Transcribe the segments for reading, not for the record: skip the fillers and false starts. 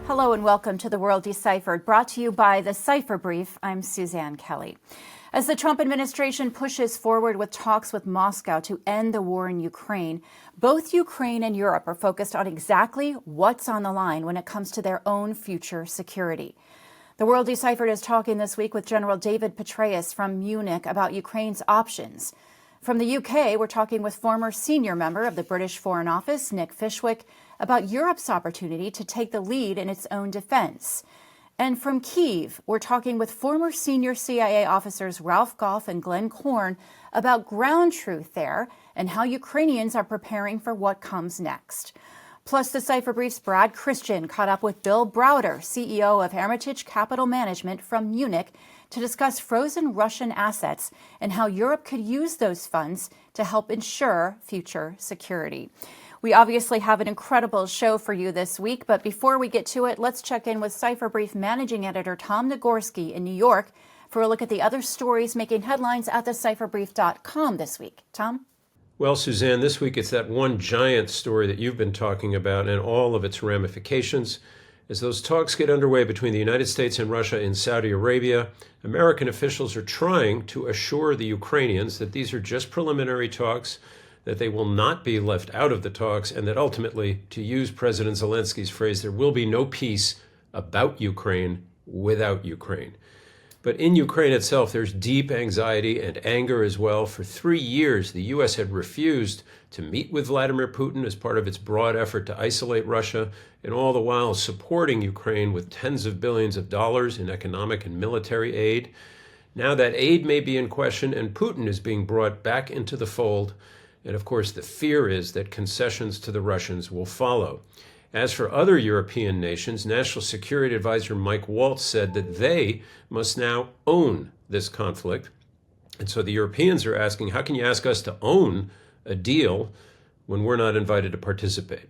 Hello and welcome to the World Deciphered, brought to you by the Cipher Brief. I'm Suzanne Kelly. As the Trump administration pushes forward with talks with Moscow to end the war in Ukraine, both Ukraine and Europe are focused on exactly what's on the line when it comes to their own future security. The World Deciphered is talking this week with General David Petraeus from Munich about Ukraine's options. From the UK, we're talking with former senior member of the British Foreign Office, Nick Fishwick, about Europe's opportunity to take the lead in its own defense. And from Kyiv, we're talking with former senior CIA officers Ralph Goff and Glenn Korn about ground truth there and how Ukrainians are preparing for what comes next. Plus, the Cipher Brief's Brad Christian caught up with Bill Browder, CEO of Hermitage Capital Management from Munich, to discuss frozen Russian assets and how Europe could use those funds to help ensure future security. We obviously have an incredible show for you this week, but before we get to it, let's check in with Cipher Brief Managing Editor Tom Nagorski in New York for a look at the other stories making headlines at thecipherbrief.com this week. Tom? Well, Suzanne, this week it's that one giant story that you've been talking about and all of its ramifications. As those talks get underway between the United States and Russia in Saudi Arabia, American officials are trying to assure the Ukrainians that these are just preliminary talks, that they will not be left out of the talks, and that ultimately, to use President Zelensky's phrase, there will be no peace about Ukraine without Ukraine. But in Ukraine itself, there's deep anxiety and anger as well. For 3 years, the U.S. had refused to meet with Vladimir Putin as part of its broad effort to isolate Russia, and all the while supporting Ukraine with tens of billions of dollars in economic and military aid. Now that aid may be in question, and Putin is being brought back into the fold. And of course, the fear is that concessions to the Russians will follow. As for other European nations, National Security Advisor Mike Waltz said that they must now own this conflict. And so the Europeans are asking, how can you ask us to own a deal when we're not invited to participate?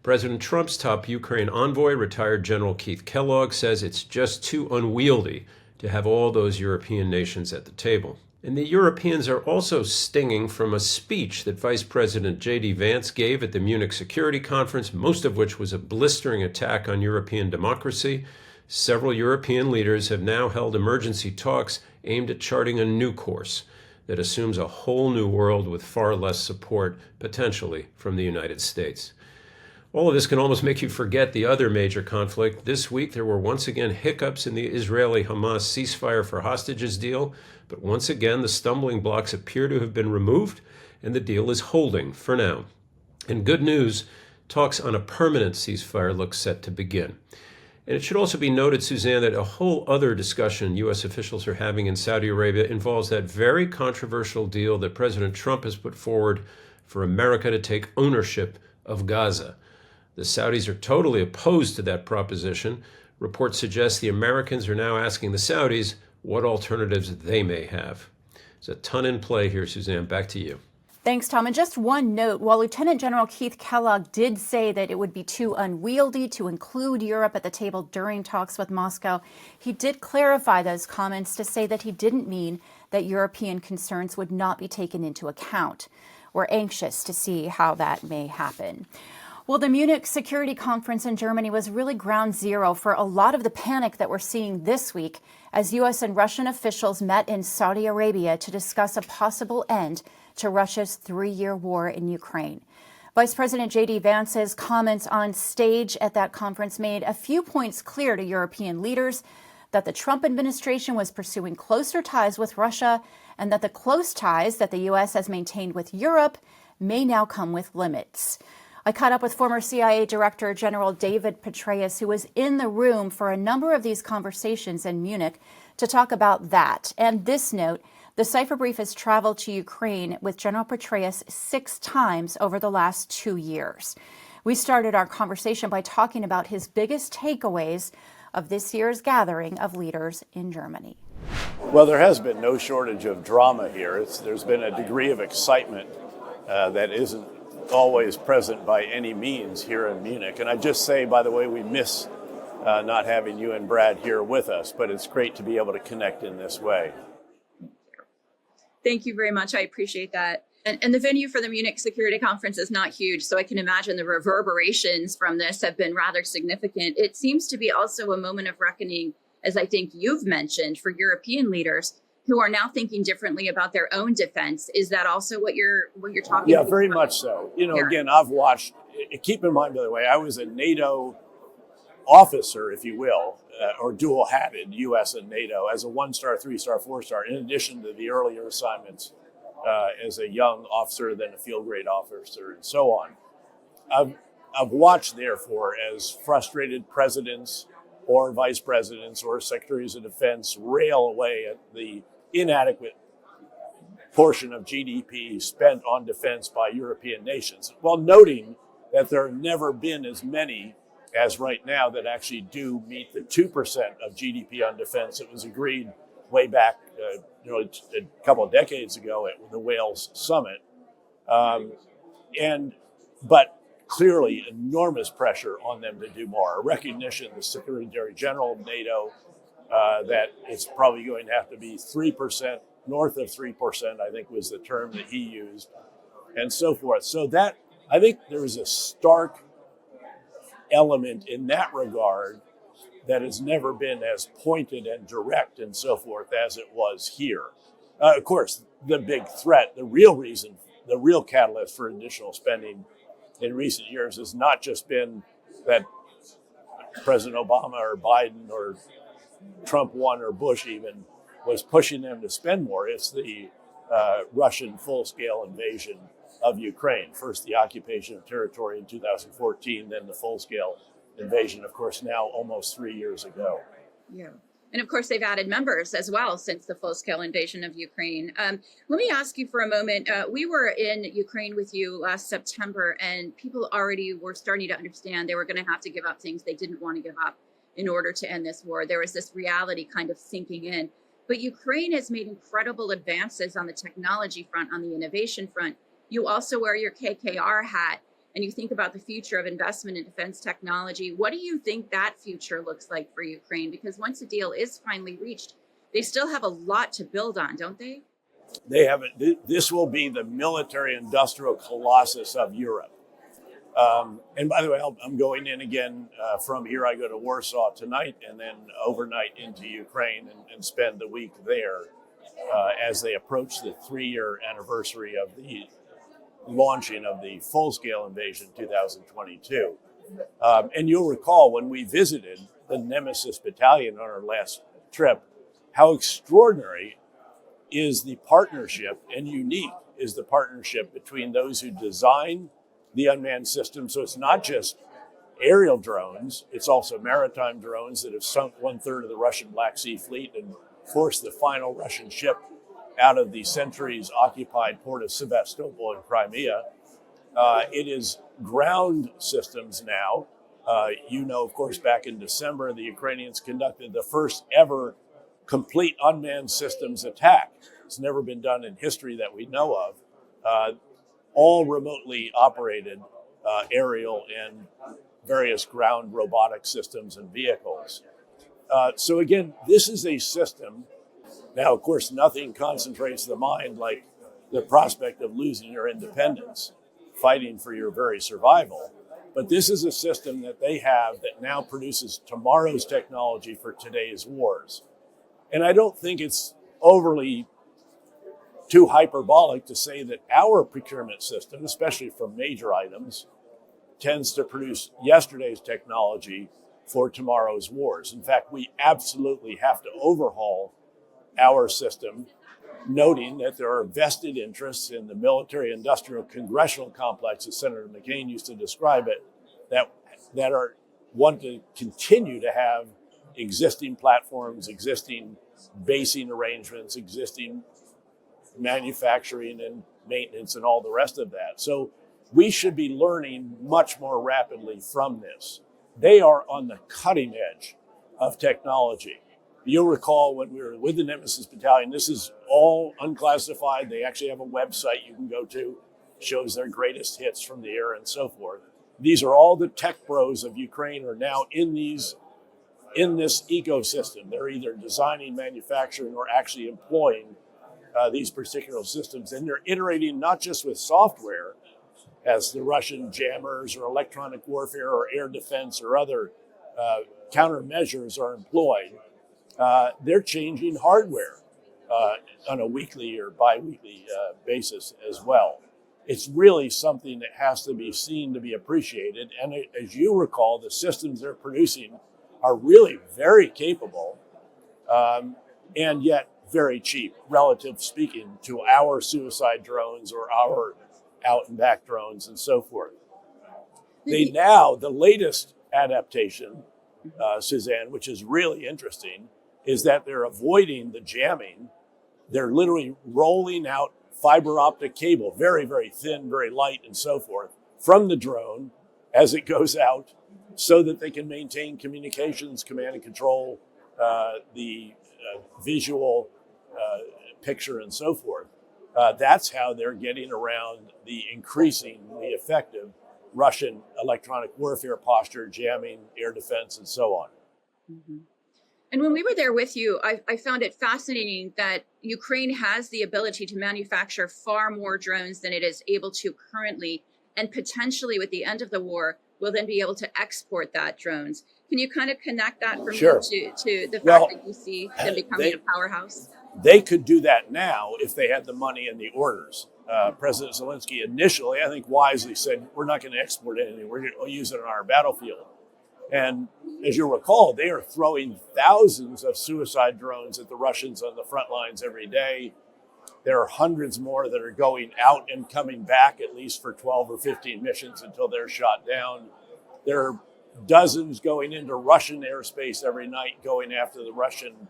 President Trump's top Ukraine envoy, retired General Keith Kellogg, says it's just too unwieldy to have all those European nations at the table. And the Europeans are also stinging from a speech that Vice President J.D. Vance gave at the Munich Security Conference, most of which was a blistering attack on European democracy. Several European leaders have now held emergency talks aimed at charting a new course that assumes a whole new world with far less support, potentially, from the United States. All of this can almost make you forget the other major conflict. This week, there were once again hiccups in the Israeli-Hamas ceasefire for hostages deal, but once again, the stumbling blocks appear to have been removed, and the deal is holding for now. And good news, talks on a permanent ceasefire look set to begin. And it should also be noted, Suzanne, that a whole other discussion U.S. officials are having in Saudi Arabia involves that very controversial deal that President Trump has put forward for America to take ownership of Gaza. The Saudis are totally opposed to that proposition. Reports suggest the Americans are now asking the Saudis what alternatives they may have. There's a ton in play here, Suzanne. Back to you. Thanks, Tom. And just one note, while Lieutenant General Keith Kellogg did say that it would be too unwieldy to include Europe at the table during talks with Moscow, he did clarify those comments to say that he didn't mean that European concerns would not be taken into account. We're anxious to see how that may happen. Well, the Munich Security Conference in Germany was really ground zero for a lot of the panic that we're seeing this week as U.S. and Russian officials met in Saudi Arabia to discuss a possible end to Russia's 3-year war in Ukraine. Vice President J.D. Vance's comments on stage at that conference made a few points clear to European leaders: that the Trump administration was pursuing closer ties with Russia, and that the close ties that the U.S. has maintained with Europe may now come with limits. I caught up with former CIA Director General David Petraeus, who was in the room for a number of these conversations in Munich, to talk about that. And this note, the Cipher Brief has traveled to Ukraine with General Petraeus 6 times over the last 2 years. We started our conversation by talking about his biggest takeaways of this year's gathering of leaders in Germany. Well, there has been no shortage of drama here. There's been a degree of excitement that isn't always present by any means here in Munich. And I just say, by the way, we miss not having you and Brad here with us, but it's great to be able to connect in this way. Thank you very much. I appreciate that. And the venue for the Munich Security Conference is not huge, so I can imagine the reverberations from this have been rather significant. It seems to be also a moment of reckoning, as I think you've mentioned, for European leaders who are now thinking differently about their own defense. Is that also what you're talking about? Yeah, very much so. Yeah. Again, I've watched, keep in mind, by the way, I was a NATO officer, if you will, or dual-hatted, U.S. and NATO, as a 1-star, 3-star, 4-star, in addition to the earlier assignments as a young officer, then a field-grade officer, and so on. I've watched, therefore, as frustrated presidents or vice presidents or secretaries of defense rail away at the inadequate portion of GDP spent on defense by European nations, while noting that there have never been as many as right now that actually do meet the 2% of GDP on defense. It was agreed way back a couple of decades ago at the Wales summit. But clearly enormous pressure on them to do more. A recognition, the Secretary General of NATO, that it's probably going to have to be 3%, north of 3%, I think was the term that he used, and so forth. So that, I think there is a stark element in that regard that has never been as pointed and direct and so forth as it was here. Of course, the big threat, the real reason, the real catalyst for additional spending in recent years has not just been that President Obama or Biden or Trump 1 or Bush even was pushing them to spend more. It's the Russian full-scale invasion of Ukraine. First, the occupation of territory in 2014, then the full-scale invasion, of course, now almost 3 years ago. Yeah. And of course, they've added members as well since the full-scale invasion of Ukraine. Let me ask you for a moment. We were in Ukraine with you last September, and people already were starting to understand they were going to have to give up things they didn't want to give up in order to end this war. There was this reality kind of sinking in. But Ukraine has made incredible advances on the technology front, on the innovation front. You also wear your KKR hat, and you think about the future of investment in defense technology. What do you think that future looks like for Ukraine? Because once a deal is finally reached, they still have a lot to build on, don't they? They have it. This will be the military-industrial colossus of Europe. And by the way, I'm going in again from here. I go to Warsaw tonight and then overnight into Ukraine and spend the week there as they approach the 3-year anniversary of the launching of the full-scale invasion in 2022. And you'll recall when we visited the Nemesis Battalion on our last trip, how extraordinary is the partnership and unique is the partnership between those who design the unmanned system. So it's not just aerial drones, it's also maritime drones that have sunk 1/3 of the Russian Black Sea Fleet and forced the final Russian ship out of the centuries-occupied port of Sevastopol in Crimea. It is ground systems now. Of course, back in December, the Ukrainians conducted the first ever complete unmanned systems attack. It's never been done in history that we know of. All remotely operated aerial and various ground robotic systems and vehicles. So again, this is a system. Now, of course, nothing concentrates the mind like the prospect of losing your independence, fighting for your very survival. But this is a system that they have that now produces tomorrow's technology for today's wars. And I don't think it's overly too hyperbolic to say that our procurement system, especially for major items, tends to produce yesterday's technology for tomorrow's wars. In fact, we absolutely have to overhaul our system, noting that there are vested interests in the military-industrial congressional complex, as Senator McCain used to describe it, that want to continue to have existing platforms, existing basing arrangements, existing manufacturing and maintenance and all the rest of that. So we should be learning much more rapidly from this. They are on the cutting edge of technology. You'll recall when we were with the Nemesis Battalion, this is all unclassified. They actually have a website you can go to, shows their greatest hits from the air and so forth. These are all the tech bros of Ukraine are now in this ecosystem. They're either designing, manufacturing, or actually employing these particular systems. And they're iterating not just with software, as the Russian jammers or electronic warfare or air defense or other countermeasures are employed. They're changing hardware on a weekly or bi-weekly basis as well. It's really something that has to be seen to be appreciated. And as you recall, the systems they're producing are really very capable and yet very cheap, relative speaking, to our suicide drones or our out and back drones and so forth. The latest adaptation, Suzanne, which is really interesting, is that they're avoiding the jamming. They're literally rolling out fiber optic cable, very, very thin, very light, and so forth, from the drone as it goes out so that they can maintain communications, command and control, the visual picture, and so forth. That's how they're getting around the increasingly effective Russian electronic warfare posture, jamming, air defense, and so on. Mm-hmm. And when we were there with you, I found it fascinating that Ukraine has the ability to manufacture far more drones than it is able to currently, and potentially with the end of the war, will then be able to export that drones. Can you kind of connect that for Sure. me to the fact that you see them becoming a powerhouse? They could do that now if they had the money and the orders. President Zelensky initially, I think wisely, said, we're not going to export anything. We're going to use it on our battlefield. And as you recall, they are throwing thousands of suicide drones at the Russians on the front lines every day. There are hundreds more that are going out and coming back, at least for 12 or 15 missions until they're shot down. There are dozens going into Russian airspace every night, going after the Russian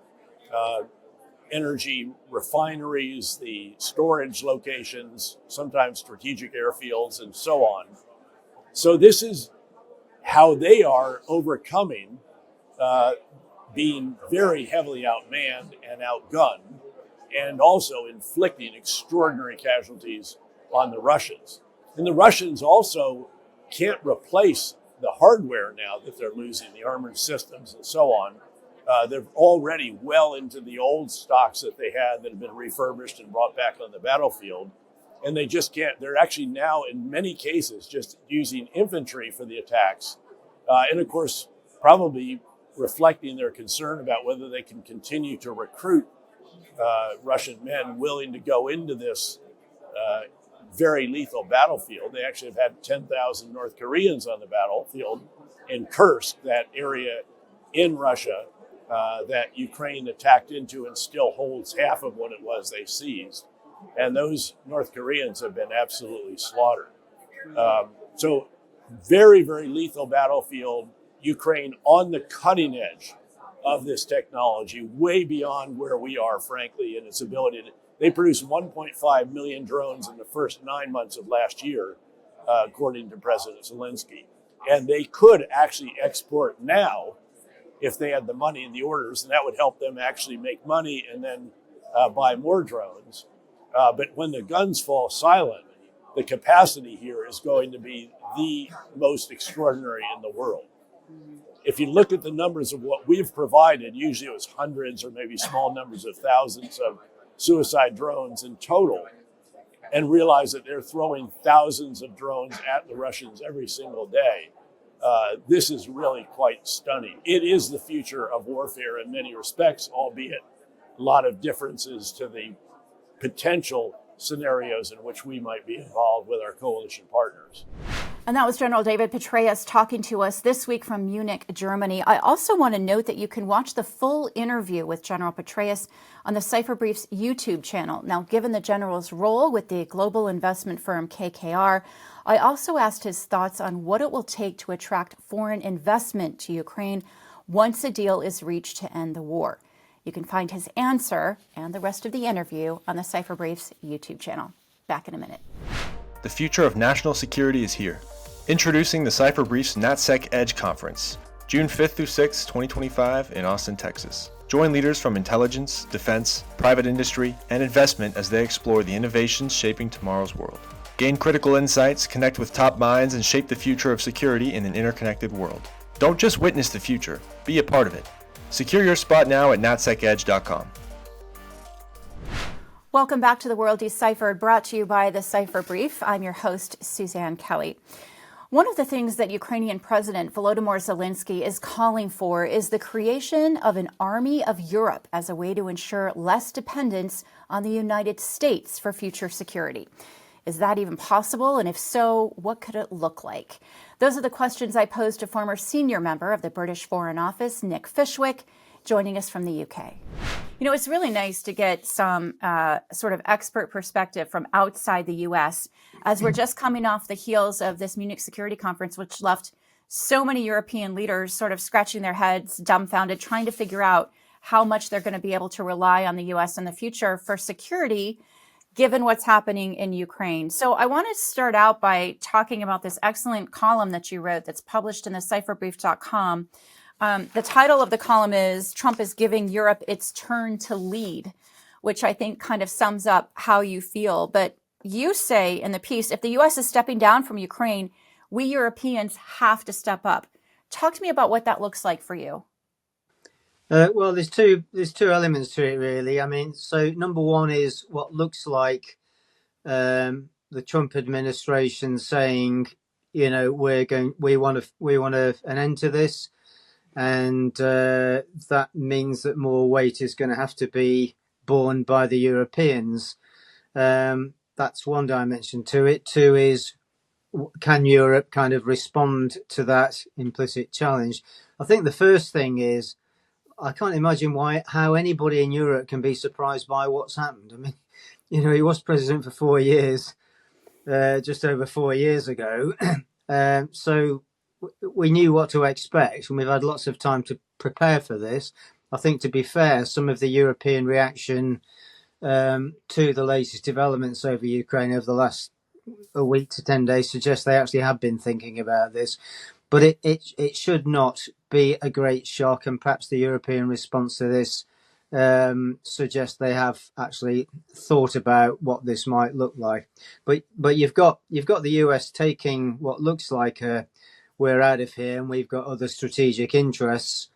energy refineries, the storage locations, sometimes strategic airfields, and so on. So this is how they are overcoming being very heavily outmanned and outgunned, and also inflicting extraordinary casualties on the Russians. And the Russians also can't replace the hardware now that they're losing, the armored systems and so on. They're already well into the old stocks that they had that have been refurbished and brought back on the battlefield. And they just can't. They're actually now, in many cases, just using infantry for the attacks. And of course, probably reflecting their concern about whether they can continue to recruit Russian men willing to go into this very lethal battlefield. They actually have had 10,000 North Koreans on the battlefield in Kursk, that area in Russia that Ukraine attacked into and still holds half of what it was they seized. And those North Koreans have been absolutely slaughtered. So very, very lethal battlefield. Ukraine on the cutting edge of this technology, way beyond where we are, frankly, in its ability to. They produced 1.5 million drones in the first 9 months of last year, according to President Zelensky. And they could actually export now if they had the money and the orders, and that would help them actually make money and then buy more drones. But when the guns fall silent, the capacity here is going to be the most extraordinary in the world. If you look at the numbers of what we've provided, usually it was hundreds or maybe small numbers of thousands of suicide drones in total, and realize that they're throwing thousands of drones at the Russians every single day. This is really quite stunning. It is the future of warfare in many respects, albeit a lot of differences to the potential scenarios in which we might be involved with our coalition partners. And that was General David Petraeus talking to us this week from Munich, Germany. I also want to note that you can watch the full interview with General Petraeus on the Cipher Briefs YouTube channel. Now, given the General's role with the global investment firm KKR, I also asked his thoughts on what it will take to attract foreign investment to Ukraine once a deal is reached to end the war. You can find his answer and the rest of the interview on the Cipher Briefs YouTube channel. Back in a minute. The future of national security is here. Introducing the Cipher Briefs NatSec Edge Conference, June 5th through 6th, 2025 in Austin, Texas. Join leaders from intelligence, defense, private industry, and investment as they explore the innovations shaping tomorrow's world. Gain critical insights, connect with top minds, and shape the future of security in an interconnected world. Don't just witness the future, be a part of it. Secure your spot now at natsekedge.com. Welcome back to the World Deciphered, brought to you by the Cipher Brief. I'm your host, Suzanne Kelly. One of the things that Ukrainian President Volodymyr Zelensky is calling for is the creation of an army of Europe as a way to ensure less dependence on the United States for future security. Is that even possible? And if so, what could it look like? Those are the questions I posed to former senior member of the British Foreign Office, Nick Fishwick, joining us from the UK. You know, it's really nice to get some sort of expert perspective from outside the U.S. as we're just coming off the heels of this Munich Security Conference, which left so many European leaders sort of scratching their heads, dumbfounded, trying to figure out how much they're going to be able to rely on the U.S. in the future for security, given what's happening in Ukraine. So I want to start out by talking about this excellent column that you wrote that's published in the cipherbrief.com. The title of the column is "Trump is Giving Europe Its Turn to Lead," which I think kind of sums up how you feel. But you say in the piece, if the U.S. is stepping down from Ukraine, we Europeans have to step up. Talk to me about what that looks like for you. Well, there's two elements to it, really. I mean, so number one is what looks like the Trump administration saying, you know, we want an end to this. And that means that more weight is going to have to be borne by the Europeans. That's one dimension to it. Two is, can Europe kind of respond to that implicit challenge? I think the first thing is, I can't imagine how anybody in Europe can be surprised by what's happened. I mean, you know, he was president for 4 years, just over 4 years ago. So we knew what to expect, and we've had lots of time to prepare for this. I think, to be fair, some of the European reaction to the latest developments over Ukraine over the last a week to 10 days suggests they actually have been thinking about this. But it should not be a great shock, and perhaps the European response to this suggests they have actually thought about what this might look like. But you've got the US taking what looks like we're out of here and we've got other strategic interests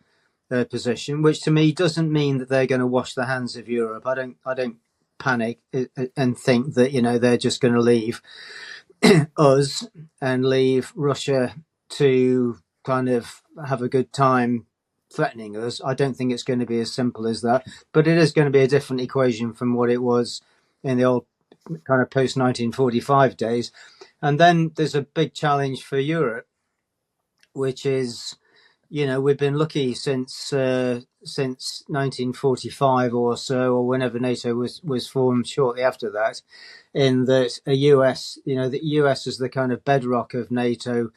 position, which to me doesn't mean that they're going to wash the hands of Europe. I don't panic and think that, you know, they're just going to leave us and leave Russia to kind of have a good time threatening us. I don't think it's going to be as simple as that, but it is going to be a different equation from what it was in the old kind of post 1945 days. And then there's a big challenge for Europe, which is, you know, we've been lucky since 1945 or so, or whenever NATO was formed shortly after that, in that the US is the kind of bedrock of NATO,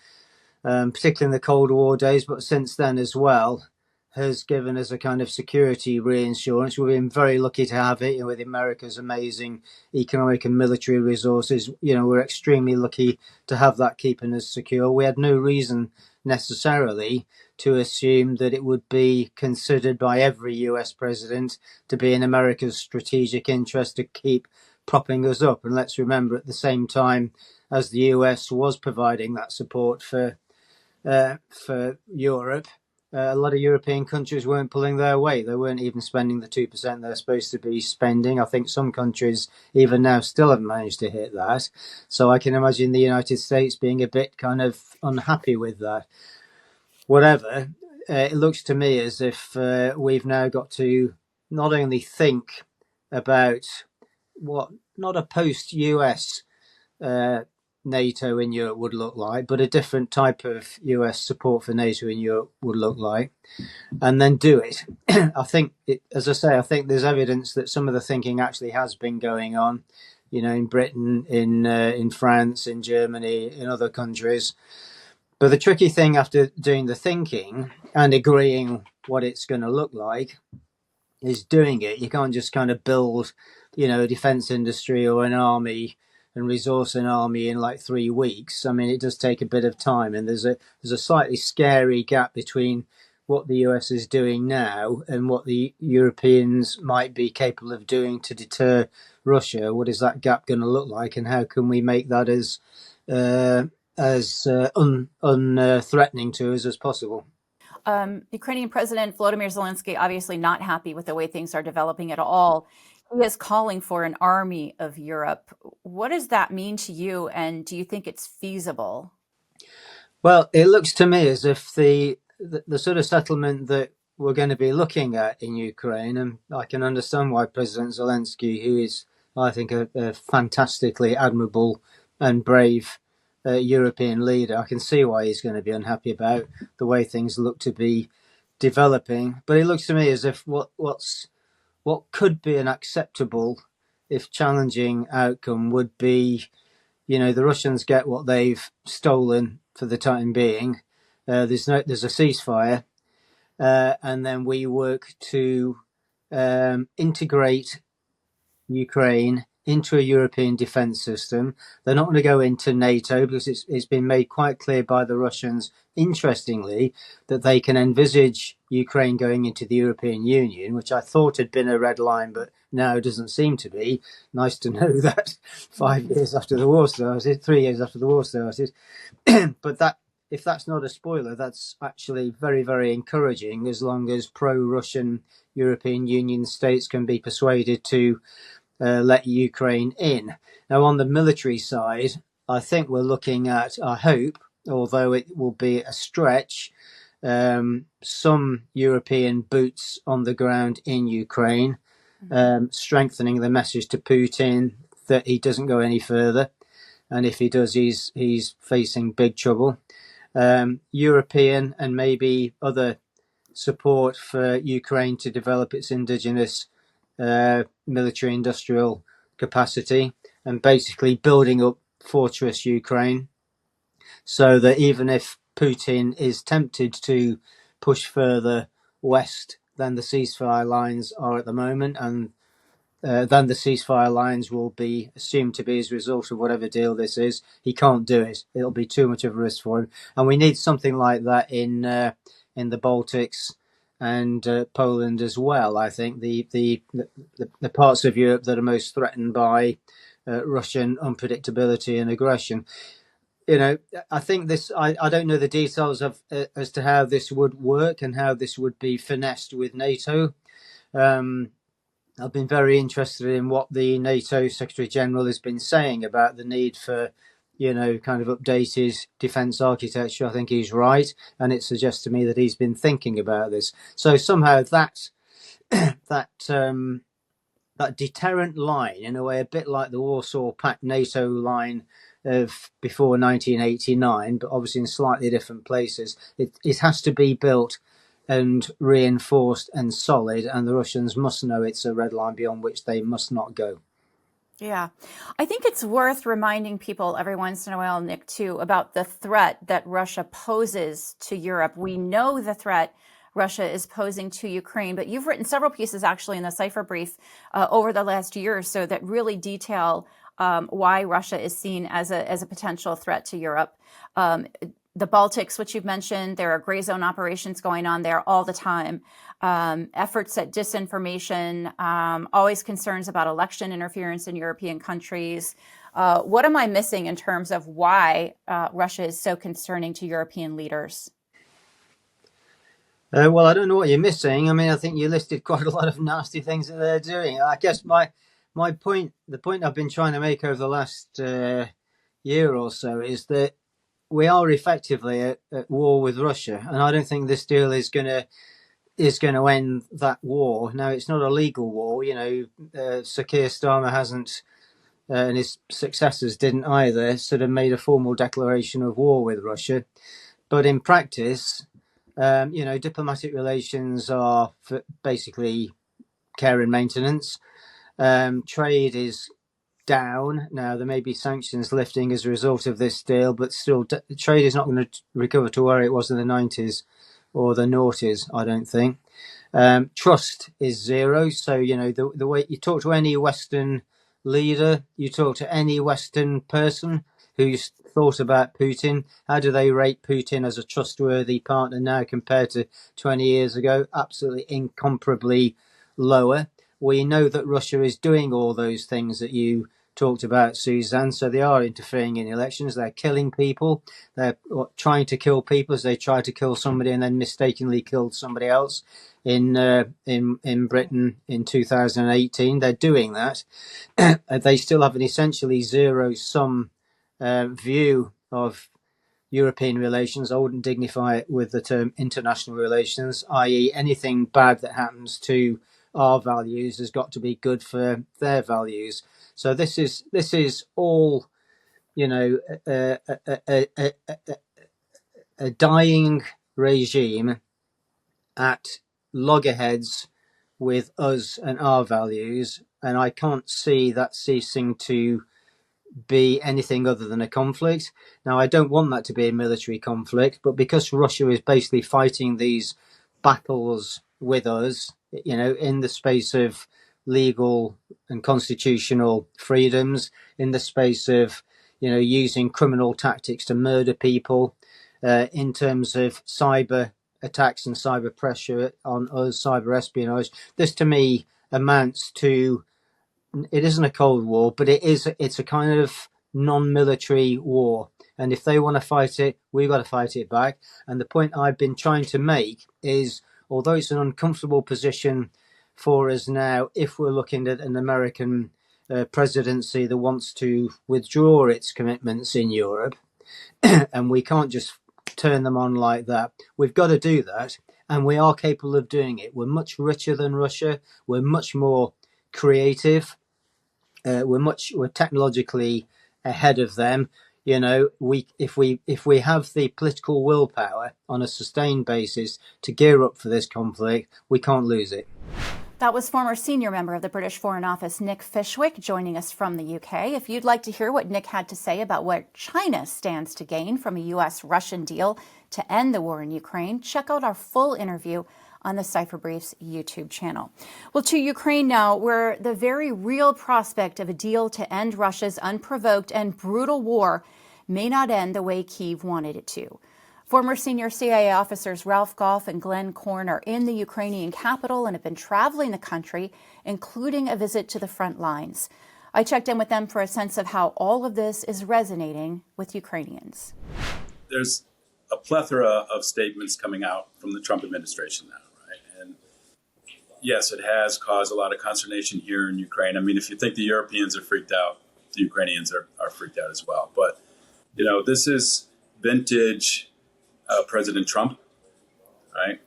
particularly in the Cold War days, but since then as well, has given us a kind of security reinsurance. We've been very lucky to have it, you know, with America's amazing economic and military resources. You know, we're extremely lucky to have that keeping us secure. We had no reason necessarily to assume that it would be considered by every US president to be in America's strategic interest to keep propping us up. And let's remember, at the same time as the US was providing that support for Europe, a lot of European countries weren't pulling their weight. They weren't even spending the 2% they're supposed to be spending. I think some countries, even now, still haven't managed to hit that. So I can imagine the United States being a bit kind of unhappy with that. Whatever, it looks to me as if we've now got to not only think about what not a post-US NATO in Europe would look like, but a different type of US support for NATO in Europe would look like, and then do it. I think, as I say, I think there's evidence that some of the thinking actually has been going on, you know, in Britain, in France, in Germany, in other countries. But the tricky thing after doing the thinking and agreeing what it's going to look like is doing it. You can't just kind of build, you know, a defense industry or an army and resource an army in like 3 weeks. I mean, it does take a bit of time, and there's a slightly scary gap between what the US is doing now and what the Europeans might be capable of doing to deter Russia. What is that gap going to look like, and how can we make that as unthreatening to us as possible? Ukrainian President Volodymyr Zelensky obviously not happy with the way things are developing at all. He is calling for an army of Europe. What does that mean to you, and do you think it's feasible? Well, it looks to me as if the sort of settlement that we're going to be looking at in Ukraine, and I can understand why President Zelensky, who is, I think, a fantastically admirable and brave European leader, I can see why he's going to be unhappy about the way things look to be developing. But it looks to me as if what could be an acceptable, if challenging, outcome would be, the Russians get what they've stolen for the time being. There's a ceasefire, and then we work to integrate Ukraine into a European defence system. They're not going to go into NATO because it's been made quite clear by the Russians, interestingly, that they can envisage Ukraine going into the European Union, which I thought had been a red line, but now doesn't seem to be. Nice to know that 5 years after the war started, 3 years after the war started. But that, if that's not a spoiler, that's actually very, very encouraging, as long as pro-Russian European Union states can be persuaded to let Ukraine in. Now, on the military side, I think we're looking at, I hope, although it will be a stretch, some European boots on the ground in Ukraine, strengthening the message to Putin that he doesn't go any further. And if he does, he's facing big trouble. European and maybe other support for Ukraine to develop its indigenous military industrial capacity, and basically building up fortress Ukraine, so that even if Putin is tempted to push further west than the ceasefire lines are at the moment, and then the ceasefire lines will be assumed to be as a result of whatever deal this is, he can't do it. It'll be too much of a risk for him, and we need something like that in the Baltics and Poland as well. I think the parts of Europe that are most threatened by Russian unpredictability and aggression. I think this. I don't know the details of as to how this would work and how this would be finessed with NATO. I've been very interested in what the NATO Secretary General has been saying about the need for, kind of updated defence architecture. I think he's right, and it suggests to me that he's been thinking about this. So somehow that deterrent line, in a way, a bit like the Warsaw Pact NATO line of before 1989, but obviously in slightly different places, it has to be built and reinforced and solid, and the Russians must know it's a red line beyond which they must not go. Yeah. I think it's worth reminding people every once in a while, Nick, too, about the threat that Russia poses to Europe. We know the threat Russia is posing to Ukraine, but you've written several pieces actually in the Cipher Brief over the last year or so that really detail why Russia is seen as a potential threat to Europe. The Baltics, which you've mentioned, there are gray zone operations going on there all the time. Efforts at disinformation, always concerns about election interference in European countries. What am I missing in terms of why Russia is so concerning to European leaders? Well, I don't know what you're missing. I mean, I think you listed quite a lot of nasty things that they're doing. I guess my point, the point I've been trying to make over the last year or so, is that we are effectively at war with Russia, and I don't think this deal is going to end that war. Now, it's not a legal war. Sir Keir Starmer hasn't, and his successors didn't either, sort of made a formal declaration of war with Russia. But in practice, diplomatic relations are for basically care and maintenance. Trade is down. Now, there may be sanctions lifting as a result of this deal, but still, trade is not going to recover to where it was in the 90s or the noughties, I don't think. Trust is zero. So, the way you talk to any Western leader, you talk to any Western person who's thought about Putin, how do they rate Putin as a trustworthy partner now compared to 20 years ago? Absolutely incomparably lower. We know that Russia is doing all those things that you talked about, Suzanne. So they are interfering in elections. They're killing people. They're trying to kill people as they try to kill somebody and then mistakenly killed somebody else in Britain in 2018. They're doing that. They still have an essentially zero-sum view of European relations. I wouldn't dignify it with the term international relations, i.e. anything bad that happens to our values has got to be good for their values. So this is all, a dying regime at loggerheads with us and our values, and I can't see that ceasing to be anything other than a conflict. Now, I don't want that to be a military conflict, but because Russia is basically fighting these battles with us, in the space of legal and constitutional freedoms, in the space of, using criminal tactics to murder people, in terms of cyber attacks and cyber pressure on us, cyber espionage, this to me amounts to, it isn't a Cold War, but it's a kind of non-military war. And if they want to fight it, we've got to fight it back. And the point I've been trying to make is, although it's an uncomfortable position for us now, if we're looking at an American presidency that wants to withdraw its commitments in Europe, and we can't just turn them on like that, we've got to do that. And we are capable of doing it. We're much richer than Russia. We're much more creative. We're technologically ahead of them. If we have the political willpower on a sustained basis to gear up for this conflict, we can't lose it. That was former senior member of the British Foreign Office, Nick Fishwick, joining us from the UK. If you'd like to hear what Nick had to say about what China stands to gain from a U.S.-Russian deal to end the war in Ukraine, check out our full interview on the Cipher Briefs YouTube channel. Well, to Ukraine now, where the very real prospect of a deal to end Russia's unprovoked and brutal war may not end the way Kyiv wanted it to. Former senior CIA officers Ralph Goff and Glenn Korn are in the Ukrainian capital and have been traveling the country, including a visit to the front lines. I checked in with them for a sense of how all of this is resonating with Ukrainians. There's a plethora of statements coming out from the Trump administration now, right? And yes, it has caused a lot of consternation here in Ukraine. I mean, if you think the Europeans are freaked out, the Ukrainians are freaked out as well. But, this is vintage President Trump, right?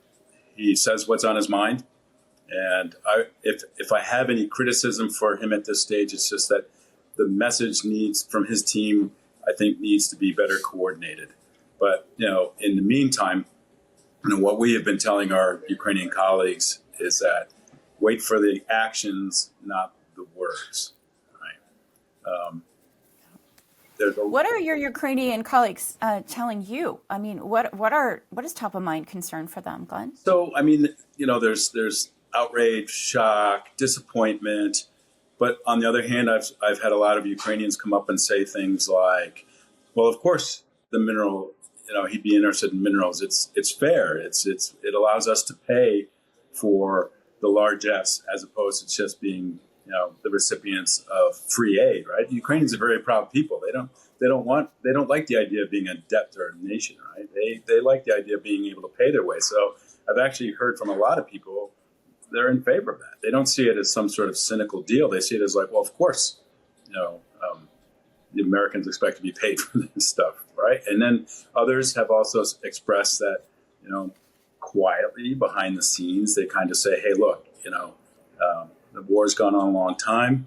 He says what's on his mind. And if I have any criticism for him at this stage, it's just that the message from his team, I think, needs to be better coordinated. But, in the meantime, what we have been telling our Ukrainian colleagues is that wait for the actions, not the words, right? What are your Ukrainian colleagues telling you? I mean, what is top of mind concern for them, Glenn? So, I mean, there's outrage, shock, disappointment. But on the other hand, I've had a lot of Ukrainians come up and say things like, well, of course, the mineral, he'd be interested in minerals. It's fair. It allows us to pay for the largesse as opposed to just being, the recipients of free aid, right? The Ukrainians are very proud people. They don't like the idea of being a debtor nation, right? They like the idea of being able to pay their way. So I've actually heard from a lot of people, they're in favor of that. They don't see it as some sort of cynical deal. They see it as like, well, of course, the Americans expect to be paid for this stuff, right? And then others have also expressed that, quietly behind the scenes, they kind of say, hey, look, the war's gone on a long time.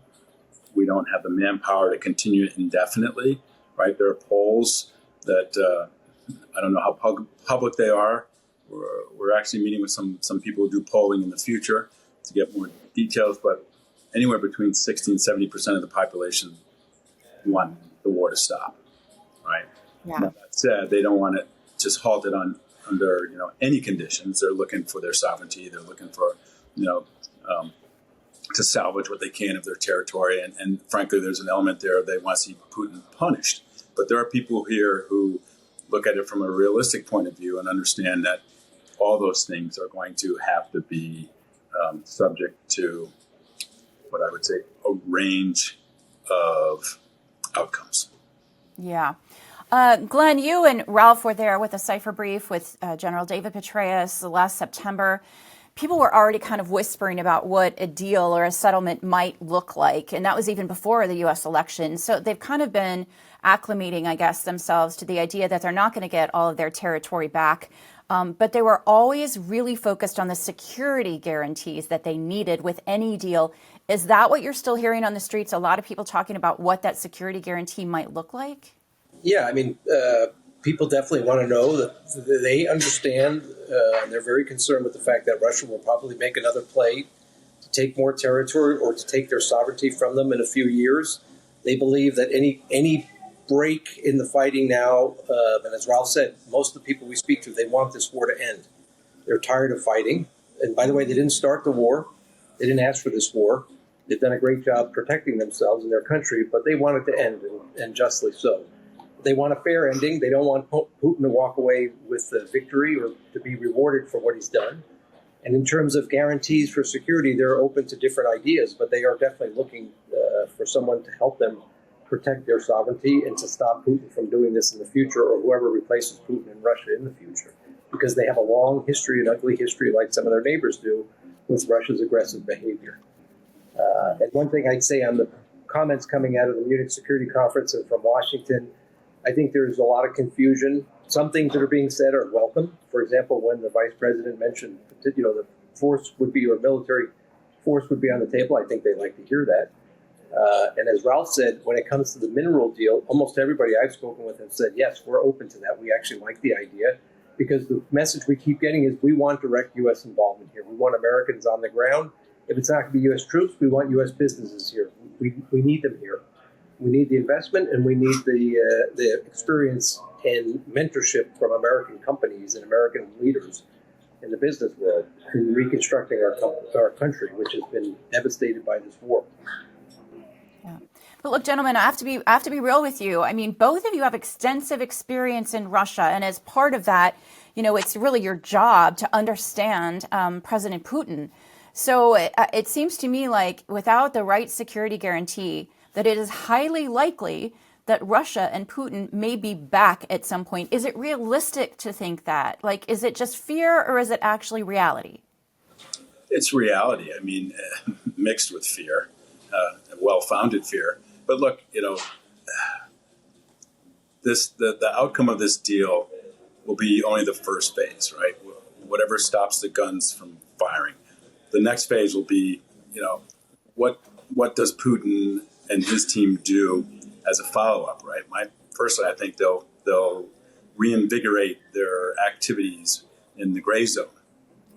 We don't have the manpower to continue it indefinitely, right? There are polls that I don't know how public they are. We're actually meeting with some people who do polling in the future to get more details, but anywhere between 60 and 70% of the population want the war to stop, right? Yeah. That said, they don't want it just halted under any conditions. They're looking for their sovereignty. They're looking for to salvage what they can of their territory. And frankly, there's an element there they want to see Putin punished. But there are people here who look at it from a realistic point of view and understand that all those things are going to have to be subject to what I would say a range of outcomes. Yeah. Glenn, you and Ralph were there with a cipher brief with General David Petraeus last September. People were already kind of whispering about what a deal or a settlement might look like, and that was even before the U.S. election. So they've kind of been acclimating, I guess, themselves to the idea that they're not going to get all of their territory back. But they were always really focused on the security guarantees that they needed with any deal. Is that what you're still hearing on the streets? A lot of people talking about what that security guarantee might look like? Yeah, I mean, people definitely want to know that they understand, and they're very concerned with the fact that Russia will probably make another play to take more territory or to take their sovereignty from them in a few years. They believe that any break in the fighting now, and as Ralph said, most of the people we speak to, they want this war to end. They're tired of fighting. And by the way, they didn't start the war. They didn't ask for this war. They've done a great job protecting themselves and their country, but they want it to end, and justly so. They want a fair ending. They don't want Putin to walk away with the victory or to be rewarded for what he's done. And in terms of guarantees for security, they're open to different ideas, but they are definitely looking for someone to help them protect their sovereignty and to stop Putin from doing this in the future, or whoever replaces Putin in Russia in the future, because they have a long history, an ugly history, like some of their neighbors do, with Russia's aggressive behavior. And one thing I'd say on the comments coming out of the Munich Security Conference and from Washington, I think there's a lot of confusion. Some things that are being said are welcome. For example, when the vice president mentioned, the force would be, or military force would be on the table, I think they'd like to hear that. And as Ralph said, when it comes to the mineral deal, almost everybody I've spoken with has said, yes, we're open to that. We actually like the idea, because the message we keep getting is we want direct U.S. involvement here. We want Americans on the ground. If it's not going to be U.S. troops, we want U.S. businesses here. We need them here. We need the investment, and we need the experience and mentorship from American companies and American leaders in the business world in reconstructing our country, which has been devastated by this war. Yeah. But look, gentlemen, I have to be real with you. I mean, both of you have extensive experience in Russia, and as part of that, it's really your job to understand President Putin. So it seems to me like without the right security guarantee, that it is highly likely that Russia and Putin may be back at some point. Is it realistic to think that? Like, is it just fear, or is it actually reality? It's reality. I mean, mixed with fear, well-founded fear. But look, the outcome of this deal will be only the first phase, right? Whatever stops the guns from firing. The next phase will be, what does Putin and his team do as a follow-up, right? Personally, I think they'll reinvigorate their activities in the gray zone,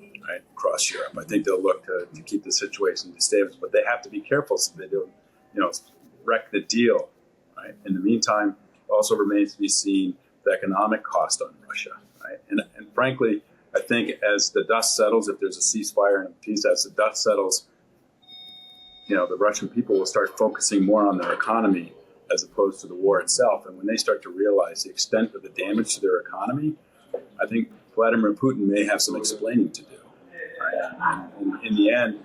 right, across Europe. I think they'll look to keep the situation stable, but they have to be careful so they don't, wreck the deal, right? In the meantime, it also remains to be seen the economic cost on Russia, right? And frankly, I think as the dust settles, if there's a ceasefire and peace, as the dust settles, the Russian people will start focusing more on their economy as opposed to the war itself. And when they start to realize the extent of the damage to their economy, I think Vladimir Putin may have some explaining to do. Right? And in the end,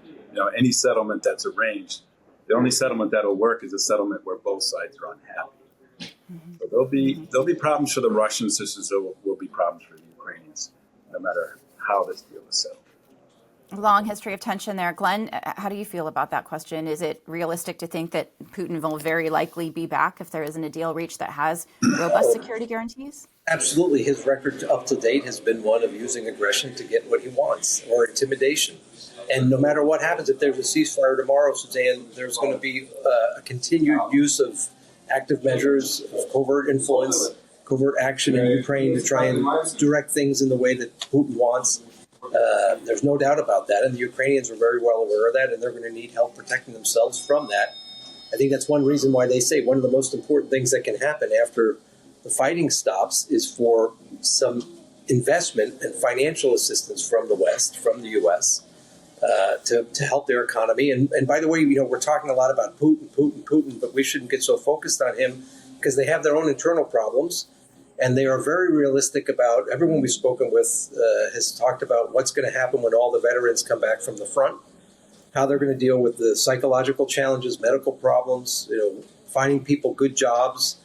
any settlement that's arranged, the only settlement that'll work is a settlement where both sides are unhappy. So there'll be problems for the Russians, just as there will be problems for the Ukrainians, no matter how this deal is settled. Long history of tension there. Glenn, how do you feel about that question? Is it realistic to think that Putin will very likely be back if there isn't a deal reached that has robust security guarantees? Absolutely. His record up to date has been one of using aggression to get what he wants, or intimidation. And no matter what happens, if there's a ceasefire tomorrow, Suzanne, there's going to be a continued use of active measures, of covert influence, covert action in Ukraine to try and direct things in the way that Putin wants. There's no doubt about that, and the Ukrainians are very well aware of that, and they're going to need help protecting themselves from that. I think that's one reason why they say one of the most important things that can happen after the fighting stops is for some investment and financial assistance from the West, from the U.S., to help their economy. And by the way, we're talking a lot about Putin, but we shouldn't get so focused on him because they have their own internal problems. And they are very realistic about, everyone we've spoken with has talked about what's going to happen when all the veterans come back from the front. how they're going to deal with the psychological challenges, medical problems, finding people good jobs.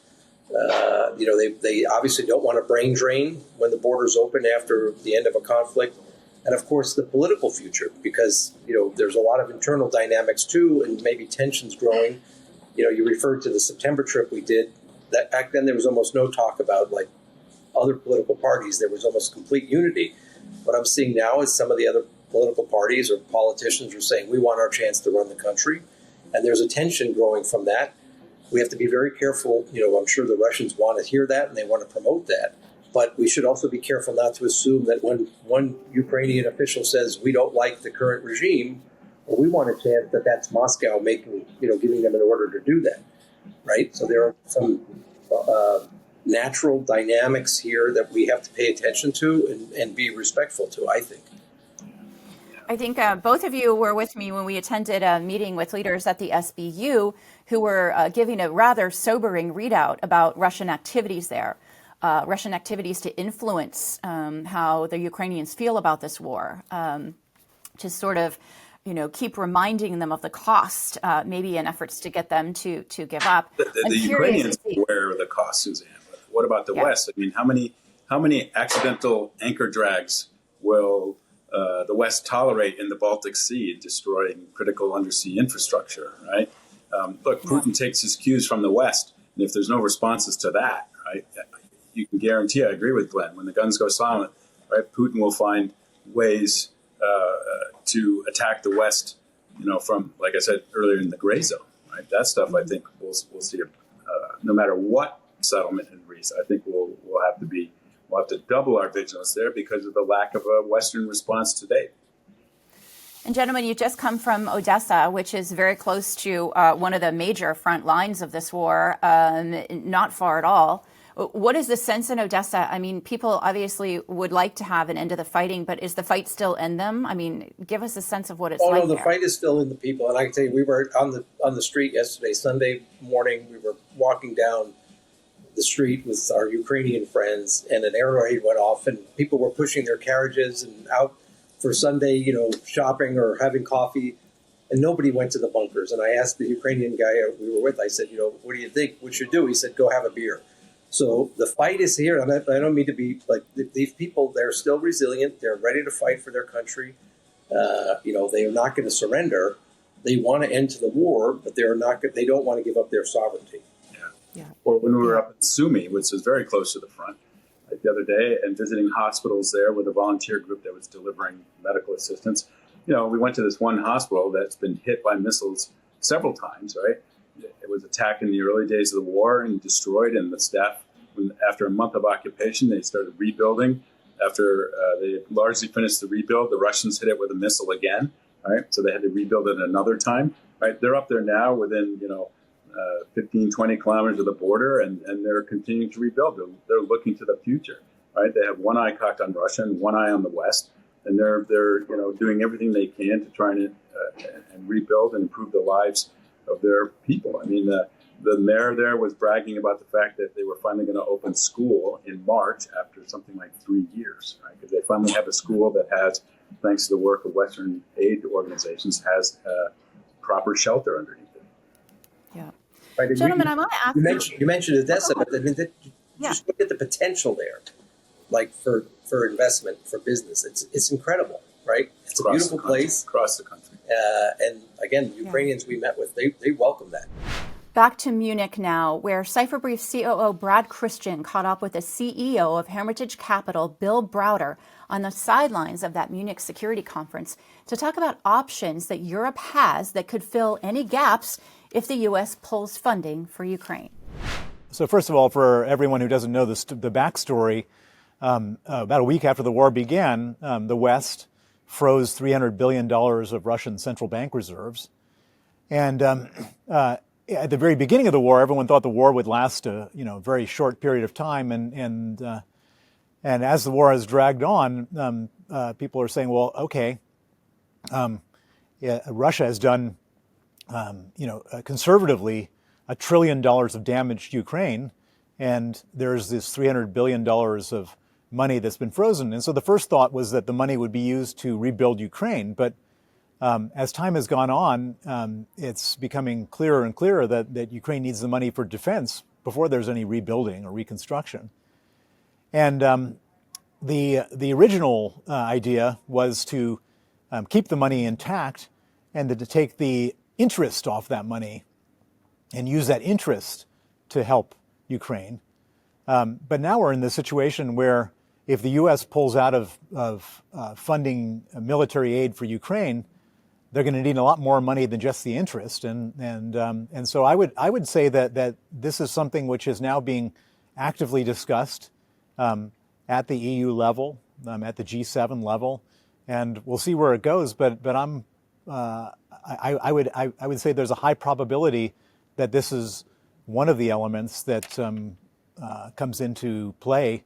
They obviously don't want a brain drain when the borders open after the end of a conflict. And of course, the political future, because, there's a lot of internal dynamics too, and maybe tensions growing. You referred to the September trip we did. That back then there was almost no talk about like other political parties. There was almost complete unity. What I'm seeing now is some of the other political parties or politicians are saying we want our chance to run the country. And there's a tension growing from that. We have to be very careful. I'm sure the Russians want to hear that and they want to promote that. But we should also be careful not to assume that when one Ukrainian official says we don't like the current regime, or we want a chance that's Moscow making, giving them an order to do that, right? So there are some natural dynamics here that we have to pay attention to and be respectful to, I think. I think both of you were with me when we attended a meeting with leaders at the SBU who were giving a rather sobering readout about Russian activities there, Russian activities to influence how the Ukrainians feel about this war, to sort of, keep reminding them of the cost, maybe in efforts to get them to give up. The Ukrainians are aware of the cost, Suzanne. But what about the West? I mean, how many accidental anchor drags will the West tolerate in the Baltic Sea, destroying critical undersea infrastructure, right? Look, Putin takes his cues from the West, and if there's no responses to that, right, you can guarantee, I agree with Glenn, when the guns go silent, right, Putin will find ways to attack the West, from, like I said earlier, in the gray zone, right? That stuff, I think, we'll see, no matter what settlement in Greece, I think we'll have to double our vigilance there because of the lack of a Western response to date. And gentlemen, you just come from Odessa, which is very close to one of the major front lines of this war, not far at all. What is the sense in Odessa? I mean, people obviously would like to have an end to the fighting, but is the fight still in them? I mean, give us a sense of what it's like. Oh, no, the fight is still in the people. And I can tell you, we were on the street yesterday, Sunday morning. We were walking down the street with our Ukrainian friends, and an air raid went off, and people were pushing their carriages and out for Sunday, shopping or having coffee, and nobody went to the bunkers. And I asked the Ukrainian guy we were with, I said, what do you think we should do? He said, go have a beer. So the fight is here. And I don't mean to be like, these people, they're still resilient. They're ready to fight for their country. They are not going to surrender. They want to end to the war, but they don't want to give up their sovereignty. Yeah. Or when we were up in Sumy, which is very close to the front, the other day, and visiting hospitals there with a volunteer group that was delivering medical assistance. We went to this one hospital that's been hit by missiles several times, right? It was attacked in the early days of the war and destroyed, and the staff, after a month of occupation, they started rebuilding. After they largely finished the rebuild, the Russians hit it with a missile again, right? So they had to rebuild it another time, right? They're up there now within, 15, 20 kilometers of the border, and they're continuing to rebuild. They're looking to the future, right? They have one eye cocked on Russia and one eye on the West, and they're doing everything they can to try and rebuild and improve the lives of their people. I mean, the mayor there was bragging about the fact that they were finally going to open school in March after something like 3 years, right? Because they finally have a school that has, thanks to the work of Western aid organizations, has proper shelter underneath it. Yeah. Right, gentlemen, I want to ask you mentioned Odessa, but I mean, just look at the potential there, like for investment, for business. It's incredible, right? It's a beautiful place across the country. And again, Ukrainians we met with, they welcome that. Back to Munich now, where Cipher Brief COO Brad Christian caught up with the CEO of Hermitage Capital, Bill Browder, on the sidelines of that Munich security conference to talk about options that Europe has that could fill any gaps if the U.S. pulls funding for Ukraine. So first of all, for everyone who doesn't know the backstory, about a week after the war began, the West froze $300 billion of Russian central bank reserves. And at the very beginning of the war, everyone thought the war would last a very short period of time. And as the war has dragged on, people are saying, well, okay, Russia has done conservatively $1 trillion of damage to Ukraine, and there's this $300 billion of money that's been frozen. And so the first thought was that the money would be used to rebuild Ukraine, but As time has gone on, it's becoming clearer and clearer that Ukraine needs the money for defense before there's any rebuilding or reconstruction. And the original idea was to keep the money intact and to take the interest off that money and use that interest to help Ukraine. But now we're in the situation where if the U.S. pulls out of funding military aid for Ukraine, they're going to need a lot more money than just the interest. And so I would say that this is something which is now being actively discussed at the EU level, at the G7 level, and we'll see where it goes. But I would say there's a high probability that this is one of the elements that comes into play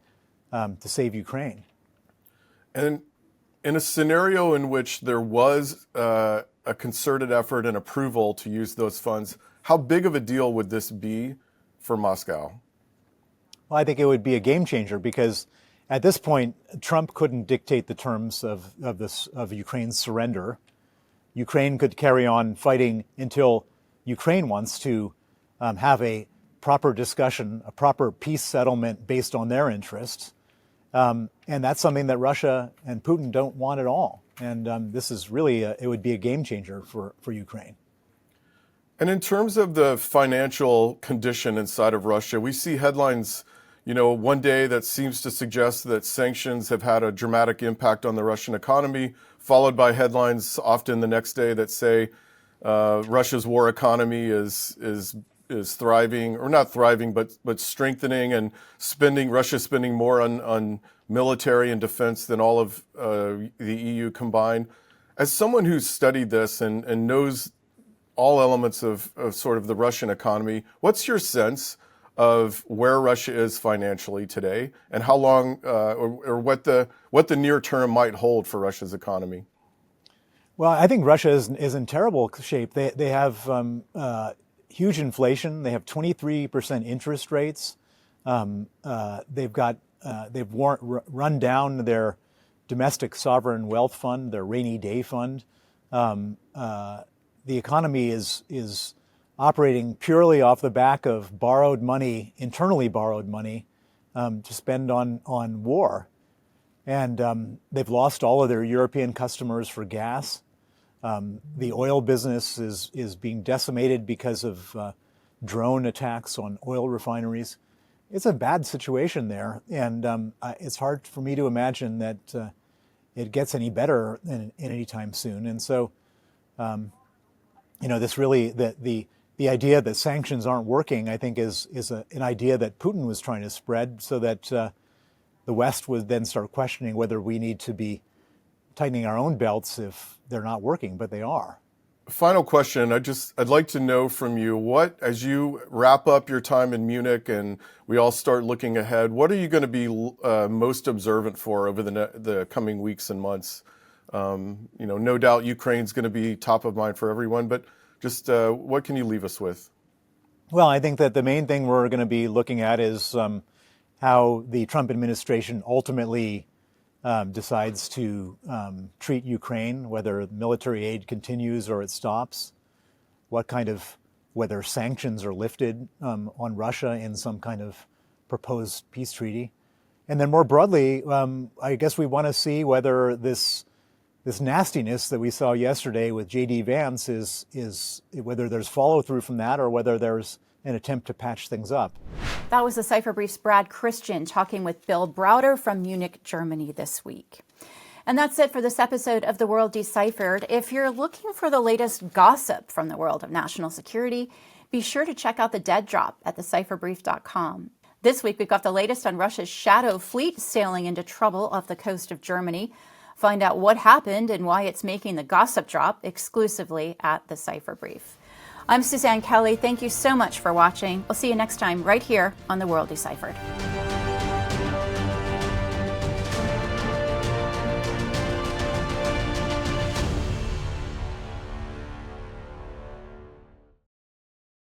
to save Ukraine. And in a scenario in which there was a concerted effort and approval to use those funds, how big of a deal would this be for Moscow? Well, I think it would be a game changer because at this point, Trump couldn't dictate the terms of Ukraine's surrender. Ukraine could carry on fighting until Ukraine wants to have a proper discussion, a proper peace settlement based on their interests. And that's something that Russia and Putin don't want at all. And this is really, it would be a game changer for Ukraine. And in terms of the financial condition inside of Russia, we see headlines, one day that seems to suggest that sanctions have had a dramatic impact on the Russian economy, followed by headlines often the next day that say Russia's war economy is thriving, or not thriving, but strengthening, and Russia's spending more on military and defense than all of the EU combined. As someone who's studied this and knows all elements of sort of the Russian economy, what's your sense of where Russia is financially today, and how long or what the near term might hold for Russia's economy? Well, I think Russia is in terrible shape. They have huge inflation. They have 23% interest rates. They've run down their domestic sovereign wealth fund, their rainy day fund. The economy is operating purely off the back of borrowed money, internally borrowed money, to spend on war. And they've lost all of their European customers for gas. The oil business is being decimated because of drone attacks on oil refineries. It's a bad situation there, and it's hard for me to imagine that it gets any better in any time soon. And so, this really the idea that sanctions aren't working, I think, is an idea that Putin was trying to spread so that the West would then start questioning whether we need to be tightening our own belts if they're not working, but they are. Final question. I'd like to know from you, as you wrap up your time in Munich and we all start looking ahead, what are you going to be most observant for over the coming weeks and months? No doubt Ukraine's going to be top of mind for everyone, but just what can you leave us with? Well, I think that the main thing we're going to be looking at is how the Trump administration ultimately decides to treat Ukraine, whether military aid continues or it stops, whether sanctions are lifted on Russia in some kind of proposed peace treaty. And then more broadly, I guess we want to see whether this nastiness that we saw yesterday with J.D. Vance is whether there's follow through from that or whether there's an attempt to patch things up. That was the Cipher Brief's Brad Christian talking with Bill Browder from Munich, Germany this week. And that's it for this episode of The World Deciphered. If you're looking for the latest gossip from the world of national security, be sure to check out the Dead Drop at thecipherbrief.com. This week, we've got the latest on Russia's shadow fleet sailing into trouble off the coast of Germany. Find out what happened and why it's making the gossip drop exclusively at the Cipher Brief. I'm Suzanne Kelly. Thank you so much for watching. We'll see you next time right here on The World Deciphered.